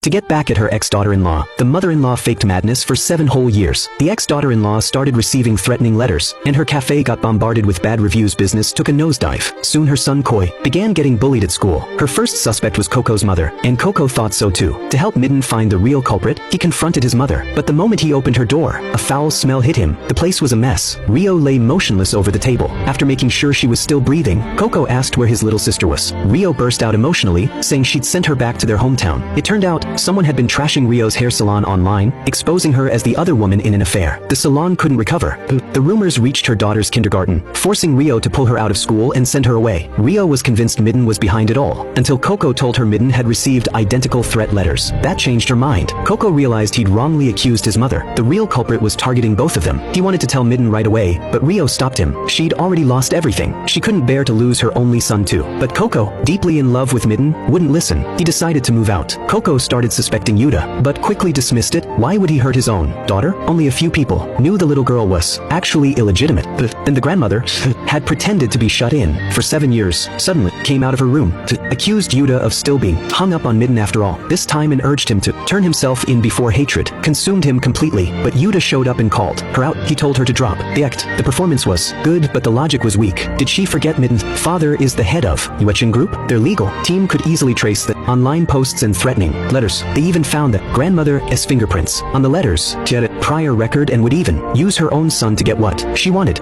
To get back at her ex-daughter-in-law, the mother-in-law faked madness for 7 whole years. The ex-daughter-in-law started receiving threatening letters, and her cafe got bombarded with bad reviews. Business took a nosedive. Soon her son Koi began getting bullied at school. Her first suspect was Coco's mother, and Coco thought so too. To help Midden find the real culprit, he confronted his mother. But the moment he opened her door, a foul smell hit him. The place was a mess. Rio lay motionless over the table. After making sure she was still breathing, Coco asked where his little sister was. Rio burst out emotionally, saying she'd sent her back to their hometown. It turned out, someone had been trashing Rio's hair salon online, exposing her as the other woman in an affair. The salon couldn't recover. The rumors reached her daughter's kindergarten, forcing Rio to pull her out of school and send her away. Rio was convinced Midden was behind it all, until Coco told her Midden had received identical threat letters. That changed her mind. Coco realized he'd wrongly accused his mother. The real culprit was targeting both of them. He wanted to tell Midden right away, but Rio stopped him. She'd already lost everything. She couldn't bear to lose her only son too. But Coco, deeply in love with Midden, wouldn't listen. He decided to move out. Coco started suspecting Yuta, but quickly dismissed it. Why would he hurt his own daughter? Only a few people knew the little girl was actually illegitimate. And the grandmother had pretended to be shut in for 7 years. Suddenly came out of her room, accused Yuta of still being hung up on Midden after all. This time and urged him to turn himself in before hatred consumed him completely. But Yuta showed up and called her out. He told her to drop the act. The performance was good, but the logic was weak. Did she forget Midden's father is the head of Yuechin Group? Their legal team could easily trace the online posts and threatening letters. They even found the grandmother's fingerprints on the letters. She had a prior record and would even use her own son to get what she wanted.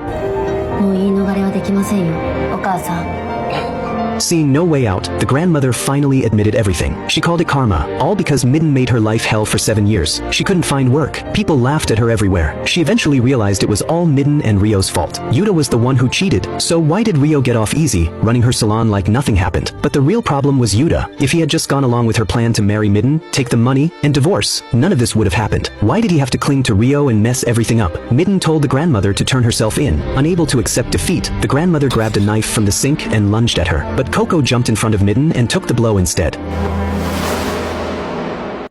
もう言い逃れはできませんよ、お母さん。 Seeing no way out, the grandmother finally admitted everything. She called it karma, all because Midden made her life hell for 7 years. She couldn't find work. People laughed at her everywhere. She eventually realized it was all Midden and Rio's fault. Yuta was the one who cheated, so why did Rio get off easy, running her salon like nothing happened? But the real problem was Yuta. If he had just gone along with her plan to marry Midden, take the money, and divorce, none of this would have happened. Why did he have to cling to Rio and mess everything up? Midden told the grandmother to turn herself in. Unable to accept defeat, the grandmother grabbed a knife from the sink and lunged at her. But Coco jumped in front of Midden and took the blow instead.